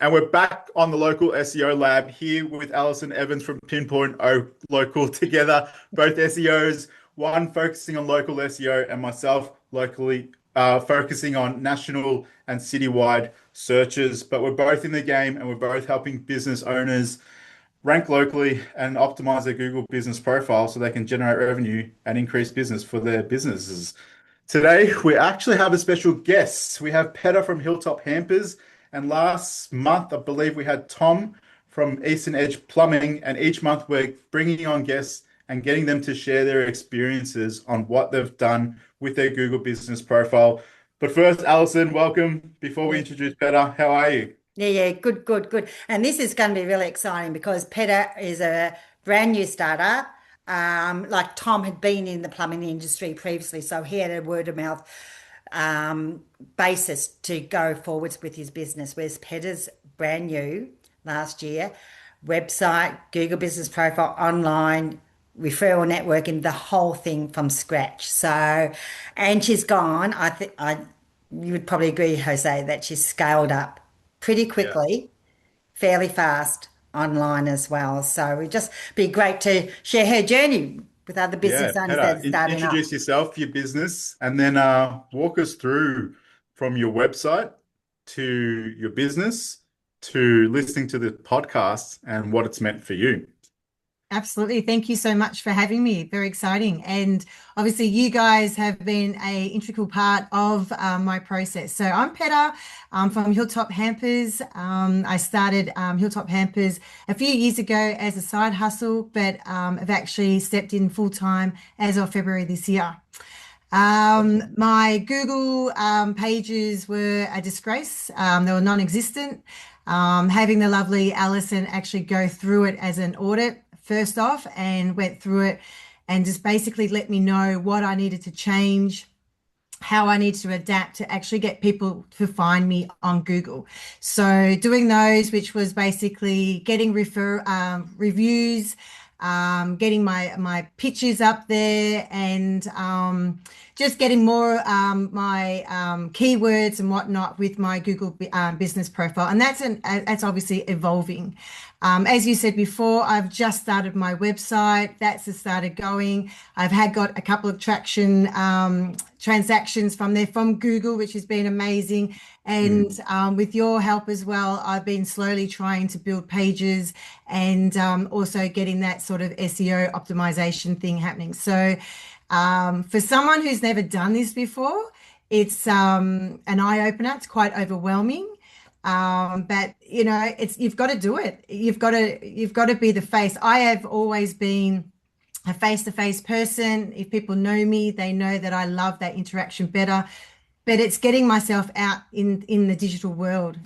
And we're back on the local SEO lab here with Alison Evans from Pinpoint O Local together, both SEOs, one focusing on local SEO and myself locally focusing on national and citywide searches. But we're both in the game and we're both helping business owners rank locally and optimize their Google business profile so they can generate revenue and increase business for their businesses. Today, we actually have a special guest. We have Pedda from Hilltop Hampers. And last month, I believe we had Tom from Eastern Edge Plumbing. And each month, we're bringing on guests and getting them to share their experiences on what they've done with their Google business profile. But first, Alison, welcome. Before we introduce Pedda, how are you? Yeah, good. And this is going to be really exciting because Pedda is a brand new startup. Like Tom had been in the plumbing industry previously, so he had a word of mouth basis to go forwards with his business. Whereas Pedda's brand new last year, website, Google business profile, online, referral networking, the whole thing from scratch. So, and she's gone. I think you would probably agree, Jose, that she's scaled up pretty Yeah. quickly, fairly fast online as well. So it'd just be great to share her journey with other Yeah, business owners that Pedda, are starting up. introduce yourself, your business, and then walk us through from your website to your business to listening to the podcast and what it's meant for you. Absolutely. Thank you so much for having me. Very exciting. And obviously you guys have been an integral part of my process. So I'm Pedda from Hilltop Hampers. I started Hilltop Hampers a few years ago as a side hustle, but I've actually stepped in full time as of February this year. My Google pages were a disgrace. They were non-existent. Having the lovely Alison actually go through it as an audit first off and went through it and just basically let me know what I needed to change, how I need to adapt to actually get people to find me on Google. So doing those, which was basically getting reviews, getting my pictures up there and just getting more my keywords and whatnot with my Google business profile. And that's obviously evolving. As you said before, I've just started my website. That's started going. Got a couple of transactions from there from Google, which has been amazing. And with your help as well, I've been slowly trying to build pages and also getting that sort of SEO optimization thing happening. So for someone who's never done this before, it's an eye-opener. It's quite overwhelming. But you've got to do it. You've got to be the face. I have always been a face-to-face person. If people know me, they know that I love that interaction better. But it's getting myself out in the digital world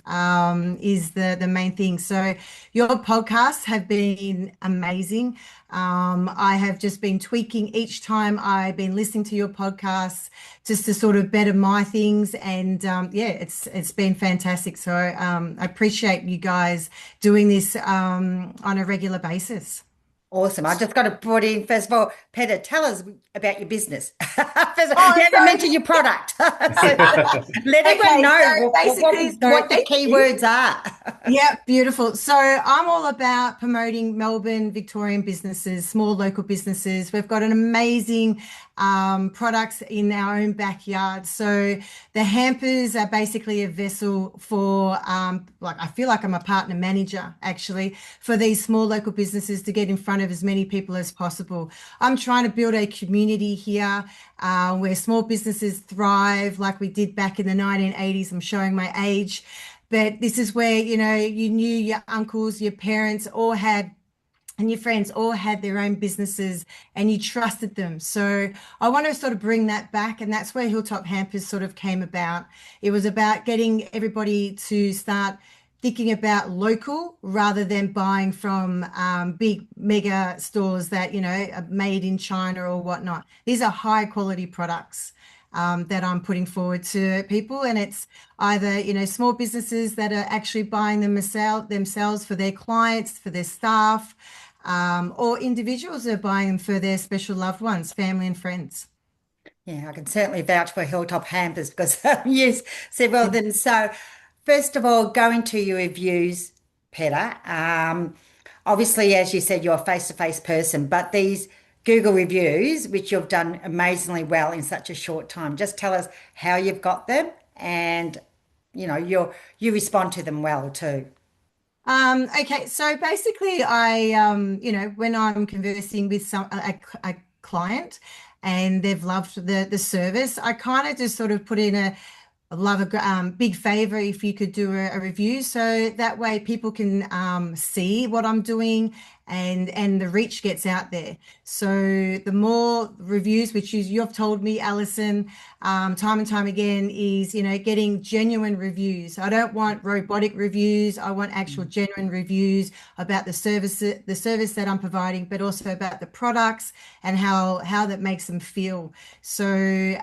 is the main thing. So your podcasts have been amazing. I have just been tweaking each time I've been listening to your podcasts just to sort of better my things. And it's been fantastic. So I appreciate you guys doing this on a regular basis. Awesome. I just got to put in, first of all, Pedda, tell us about your business. Oh, You haven't mentioned your product. So let everyone know what the keywords are. Yeah, beautiful. So I'm all about promoting Melbourne, Victorian businesses, small local businesses. We've got an amazing products in our own backyard. So the hampers are basically a vessel for, I feel like I'm a partner manager actually for these small local businesses to get in front of as many people as possible. I'm trying to build a community here where small businesses thrive like we did back in the 1980s. I'm showing my age. But this is where, you knew your uncles, your parents all had, and your friends all had their own businesses and you trusted them. So I want to sort of bring that back. And that's where Hilltop Hampers sort of came about. It was about getting everybody to start thinking about local rather than buying from big mega stores that, are made in China or whatnot. These are high quality products that I'm putting forward to people. And it's either, small businesses that are actually buying them themselves for their clients, for their staff, or individuals that are buying them for their special loved ones, family and friends. Yeah, I can certainly vouch for Hilltop Hampers because I've used several of them. So First of all, going to your reviews, Pedda. Obviously, as you said, you're a face-to-face person, but these Google reviews, which you've done amazingly well in such a short time, just tell us how you've got them, and you respond to them well too. Okay, so basically, when I'm conversing with a client and they've loved the service, I kind of just sort of put in I'd love a big favor if you could do a review, so that way people can see what I'm doing and the reach gets out there. So the more reviews, which you've told me, Alison, time and time again, is getting genuine reviews. I don't want robotic reviews. I want actual genuine reviews about the service that I'm providing, but also about the products and how that makes them feel. So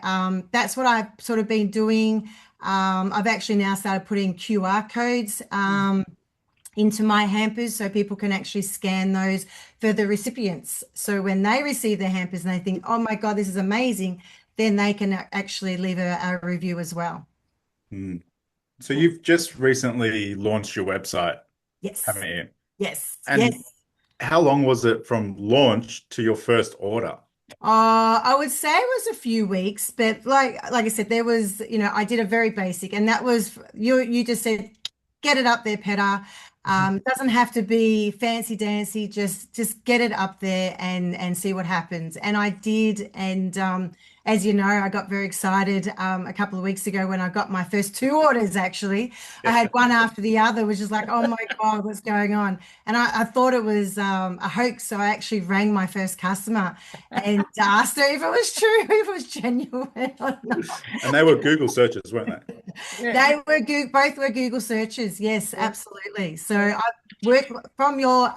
that's what I've sort of been doing. I've actually now started putting QR codes into my hampers so people can actually scan those for the recipients. So when they receive their hampers and they think, oh my God, this is amazing, then they can actually leave a review as well. Mm. So you've just recently launched your website, Yes. haven't you? Yes. And Yes. how long was it from launch to your first order? I would say it was a few weeks, but like I said, there was, I did a very basic, and that was you just said, get it up there, Pedda. Doesn't have to be fancy dancy, just get it up there and see what happens. And I did, and as you know, I got very excited a couple of weeks ago when I got my first two orders, actually. I had one after the other, which is like, oh my God, what's going on? And I thought it was a hoax. So I actually rang my first customer and asked her if it was true, if it was genuine or not. And they were Google searches, weren't they? They were both were Google searches. Yes, absolutely. So I work from your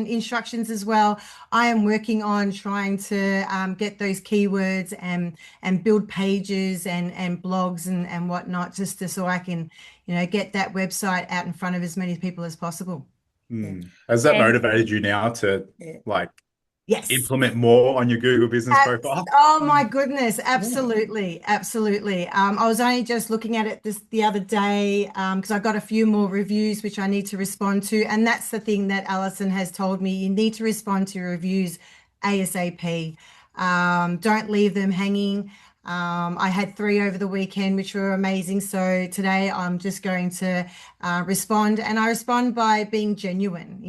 instructions as well. I am working on trying to get those keywords and build pages and blogs and whatnot, so I can, get that website out in front of as many people as possible. Has that And motivated you now to like Yes. implement more on your Google business profile? Oh my goodness, absolutely, absolutely. I was only just looking at it the other day because I got a few more reviews which I need to respond to, and that's the thing that Alison has told me. You need to respond to your reviews ASAP. Don't leave them hanging. I had 3 over the weekend, which were amazing. So today I'm just going to respond, and I respond by being genuine.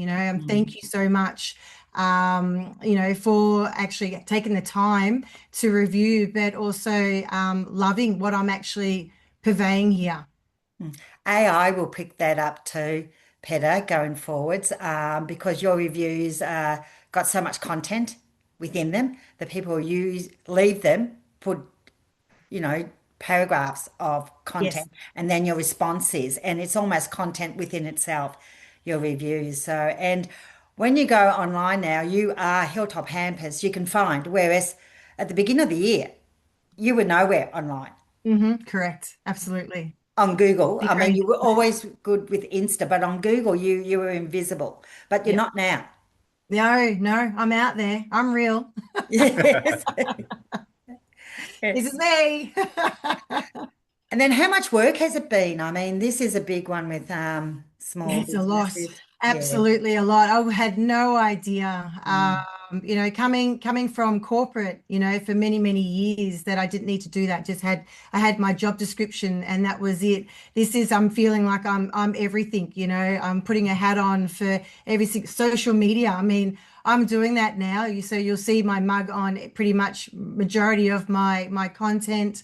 Thank you so much for actually taking the time to review, but also loving what I'm actually purveying here. AI will pick that up too, Pedda, going forwards, because your reviews got so much content within them that people leave them, put, paragraphs of Yes. content, and then your responses, and it's almost content within itself, your reviews. So, and when you go online now, you are Hilltop Hampers, you can find, whereas at the beginning of the year, you were nowhere online. Correct. Absolutely. On Google, I mean, Agree. you were always good with Insta, but on Google, you were invisible. But you're Yeah. not now. No, I'm out there. I'm real. Yes. This is me. And then how much work has it been? I mean, this is a big one with small It's a lot. businesses. Yeah. Absolutely a lot. I had no idea. Mm. Coming from corporate, for many, many years that I didn't need to do that. I had my job description and that was it. I'm feeling like I'm everything, I'm putting a hat on for everything. Social media. I mean, I'm doing that now. So you'll see my mug on pretty much majority of my content.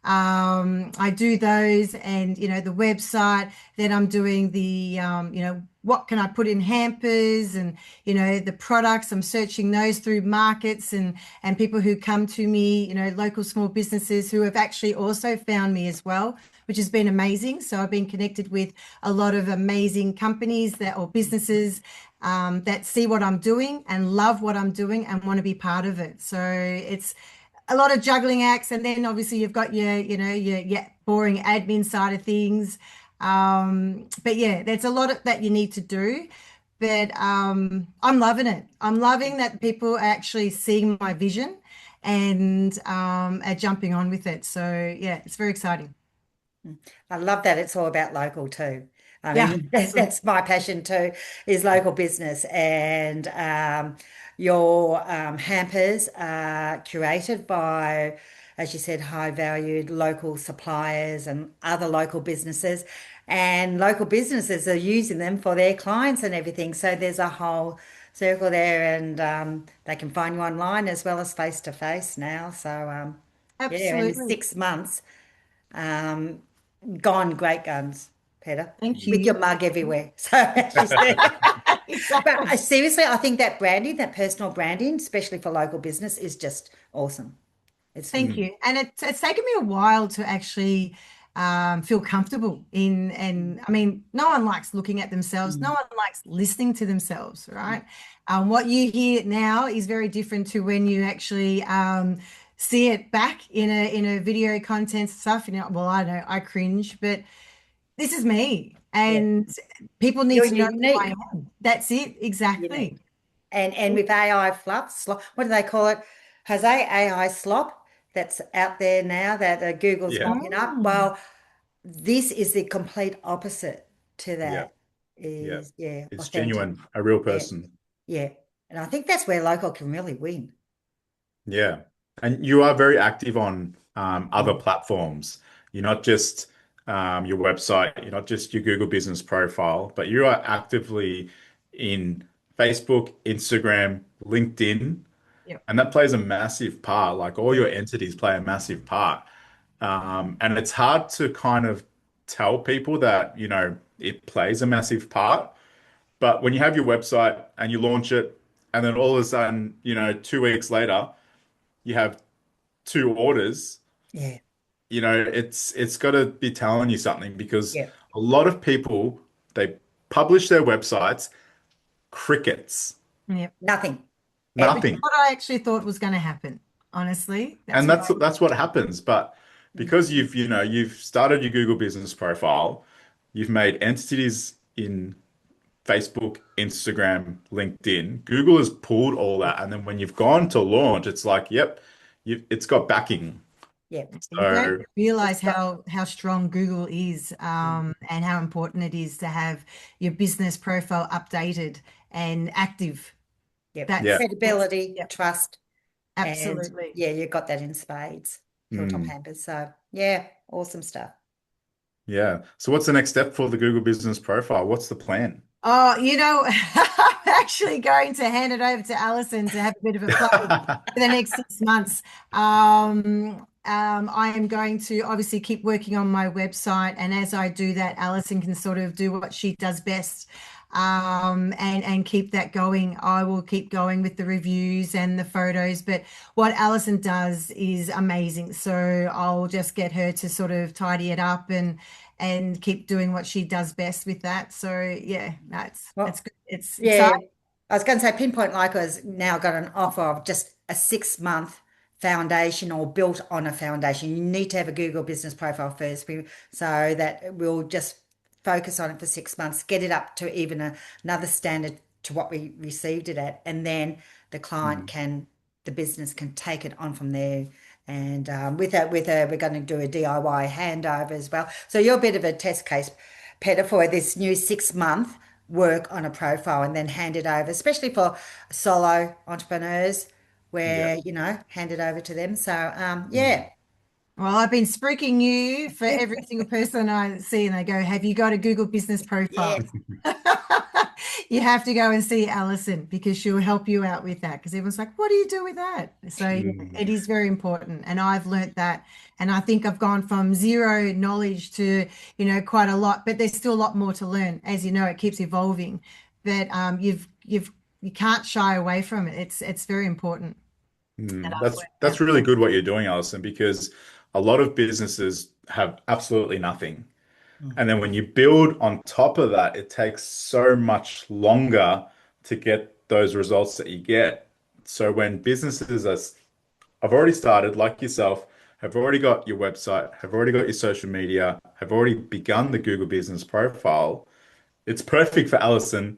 I do those and, the website, then I'm doing the, what can I put in hampers and, the products, I'm searching those through markets and people who come to me, local small businesses who have actually also found me as well, which has been amazing. So I've been connected with a lot of amazing companies or businesses that see what I'm doing and love what I'm doing and want to be part of it. So it's a lot of juggling acts, and then obviously you've got your boring admin side of things. But yeah, there's a lot that you need to do. But I'm loving it. I'm loving that people are actually seeing my vision and are jumping on with it. So yeah, it's very exciting. I love that it's all about local too. I Yeah, mean, absolutely. that's my passion too, is local business. And your hampers are curated by, as you said, high valued local suppliers and other local businesses. And local businesses are using them for their clients and everything. So there's a whole circle there, and they can find you online as well as face to face now. So, yeah, in Absolutely. 6 months. Um, Gone great guns, Peter, Thank with your you. mug everywhere. So as you said, but Exactly. seriously, I think that branding, that personal branding, especially for local business, is just awesome. It's Thank Mm. you. And it's taken me a while to actually feel comfortable in, and I mean, no one likes looking at themselves. No mm, one likes listening to themselves, right? What you hear now is very different to when you actually see it back in a video content stuff. You know, well, I know I cringe, but this is me, yeah, and people need you're to know who I unique, am. That's it, unique, exactly. and with AI fluff, slop, what do they call it? Jose, AI slop that's out there now that Google's Yeah. mopping up. Oh, Well, this is the complete opposite to Yeah. that. Yeah. Is yeah, It's authentic. genuine, a real Yeah, person. yeah, and I think that's where local can really win. Yeah. And you are very active on other Mm. platforms. You're not just your website, you're not just your Google business profile, but you are actively in Facebook, Instagram, LinkedIn, yeah. and that plays a massive part. Like all Yeah, your entities play a massive part. And it's hard to kind of tell people that, it plays a massive part. But when you have your website and you launch it, and then all of a sudden, 2 weeks later, you have two orders, yeah, it's got to be telling you something because yeah. a lot of people they publish their websites, crickets, Yeah. Nothing. Which is nothing. what I actually thought was going to happen. Honestly, And that's what that's what happens. But because you've started your Google business profile, you've made entities in Facebook, Instagram, LinkedIn. Google has pulled all that, and then when you've gone to launch, it's like, yep, it's got backing. Yeah. you don't So realize It's got, how strong Google is, and how important it is to have your business profile updated and active. yeah, yeah. That's credibility, Yep, trust, and absolutely. yeah, you got that in spades. Hilltop Mm. Hampers. So yeah, awesome stuff. Yeah. So what's the next step for the Google business profile? What's the plan? Oh, I'm actually going to hand it over to Alison to have a bit of a play for the next 6 months. I am going to obviously keep working on my website, and as I do that, Alison can sort of do what she does best, and keep that going. I will keep going with the reviews and the photos, but what Alison does is amazing. So I'll just get her to sort of tidy it up and keep doing what she does best with that. So yeah, that's it's Well, good. It's yeah, exciting. I was going to say Pinpoint Lyco has now got an offer of just a 6 month foundation or built on a foundation. You need to have a Google business profile first, so that we'll just focus on it for 6 months, get it up to even another standard to what we received it at, and then the client Mm. can, the business can take it on from there. And with a, we're going to do a DIY handover as well. So you're a bit of a test case, Peter, for this new 6 month work on a profile and then hand it over, especially for solo entrepreneurs, Yeah. where hand it over to them. So Mm. yeah, Well, I've been spruiking you for every single person I see, and they go, "Have you got a Google business profile?" yes, You have to go and see Alison because she'll help you out with that. Because everyone's like, "What do you do with that?" So yeah, Mm. it is very important, and I've learnt that. And I think I've gone from zero knowledge to, quite a lot. But there's still a lot more to learn. As you know, it keeps evolving. But you can't shy away from it. It's very important. And Mm. I've That's learnt that's really good what you're doing, Alison, because a lot of businesses have absolutely nothing. mm, And then when you build on top of that, it takes so much longer to get those results that you get. So when businesses have already started, like yourself, have already got your website, have already got your social media, have already begun the Google business profile, it's perfect for Alison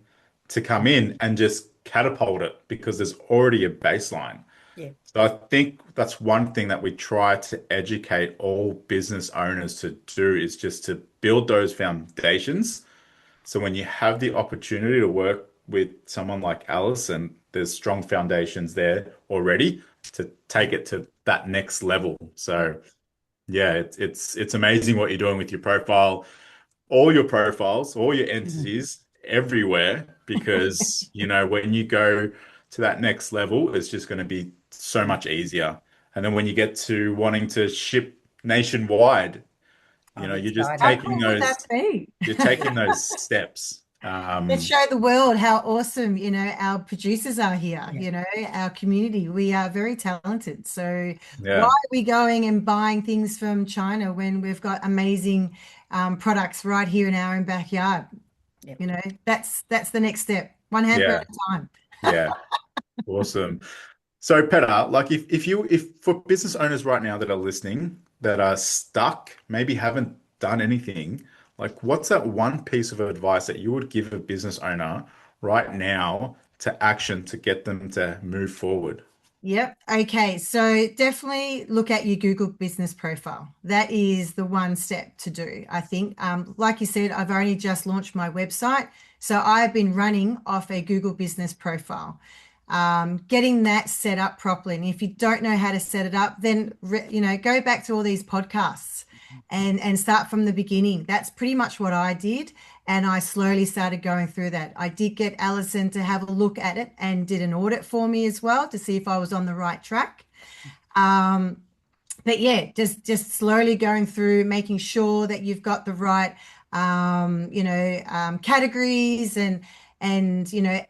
to come in and just catapult it because there's already a baseline. Yeah. So I think that's one thing that we try to educate all business owners to do is just to build those foundations. So when you have the opportunity to work with someone like Alice and there's strong foundations there already to take it to that next level. So yeah, it's amazing what you're doing with your profile, all your profiles, all your entities everywhere, because when you go to that next level, it's just going to be so much easier. And then when you get to wanting to ship nationwide, I'm you're just How excited. cool would that be? you're taking those steps. Let's show the world how awesome, our producers are here, Yeah. our community. We are very talented. So why Yeah, are we going and buying things from China when we've got amazing products right here in our own backyard? Yeah. That's the next step. One hamper yeah, at a time. yeah. Awesome. So, Pedda, like if for business owners right now that are listening that are stuck, maybe haven't done anything, like what's that one piece of advice that you would give a business owner right now to action to get them to move forward? Yep. Okay. So definitely look at your Google business profile. That is the one step to do, I think. Like you said, I've only just launched my website. So I've been running off a Google business profile, getting that set up properly. And if you don't know how to set it up, then, go back to all these podcasts and start from the beginning. That's pretty much what I did. And I slowly started going through that. I did get Alison to have a look at it and did an audit for me as well to see if I was on the right track. But yeah, just slowly going through, making sure that you've got the right, categories and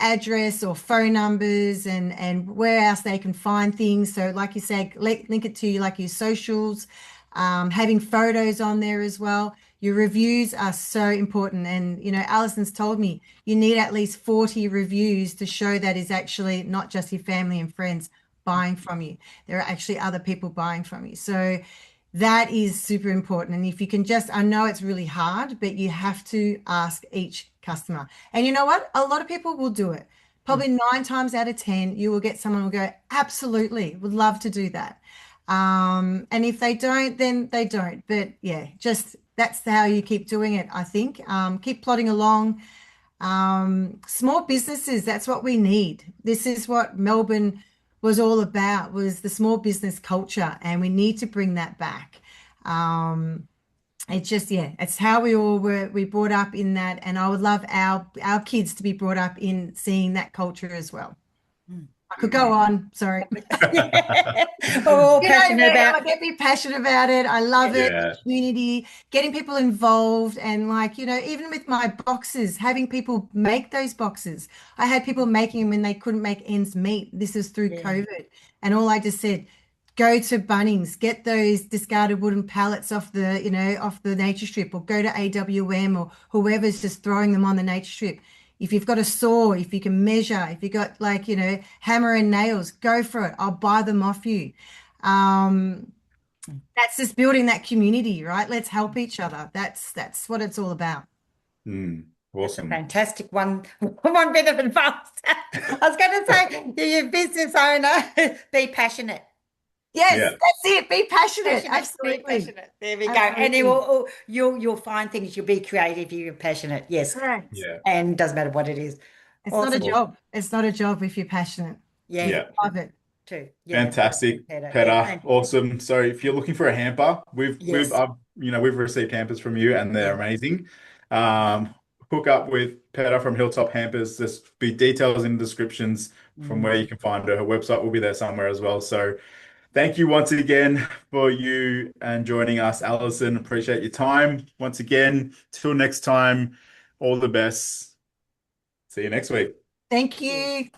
address or phone numbers and where else they can find things. So like you said, link it to like your socials, having photos on there as well. Your reviews are so important. And, Alison's told me you need at least 40 reviews to show that is actually not just your family and friends buying from you. There are actually other people buying from you. So that is super important. And if you can I know it's really hard, but you have to ask each customer. And you know what? A lot of people will do it. Probably 9 times out of 10, you will get someone who will go, absolutely, would love to do that. And if they don't, then they don't. But yeah, just that's how you keep doing it, I think. Keep plodding along. Small businesses, that's what we need. This is what Melbourne was all about, was the small business culture, and we need to bring that back. It's just, yeah, it's how we brought up in that, and I would love our kids to be brought up in seeing that culture as well. I could go on, sorry. Yeah. We're all passionate about. I get me passionate about it. I love it. Yeah. Community, getting people involved, and even with my boxes, having people make those boxes. I had people making them when they couldn't make ends meet. This is through COVID, and all I just said, go to Bunnings, get those discarded wooden pallets off the nature strip, or go to AWM or whoever's just throwing them on the nature strip. If you've got a saw, if you can measure, if you got hammer and nails, go for it. I'll buy them off you. That's just building that community, right? Let's help each other. That's what it's all about. Awesome. Fantastic one. One bit of advice. I was going to say, you're a business owner, be passionate. Yes, Yeah. that's it. Be passionate. Absolutely. Be passionate. There we go. Absolutely. And you'll find things. You'll be creative. You're passionate. Yes. Correct. Yeah. And doesn't matter what it is. It's not a job. It's not a job if you're passionate. Yeah. Yeah. Love it. Too. Yeah. Fantastic, Pedda. Awesome. So if you're looking for a hamper, we've received hampers from you and they're amazing. Hook up with Pedda from Hilltop Hampers. There's be details in the descriptions from where you can find her. Her website will be there somewhere as well. So thank you once again for you and joining us, Alison. Appreciate your time once again. Till next time, all the best. See you next week. Thank you.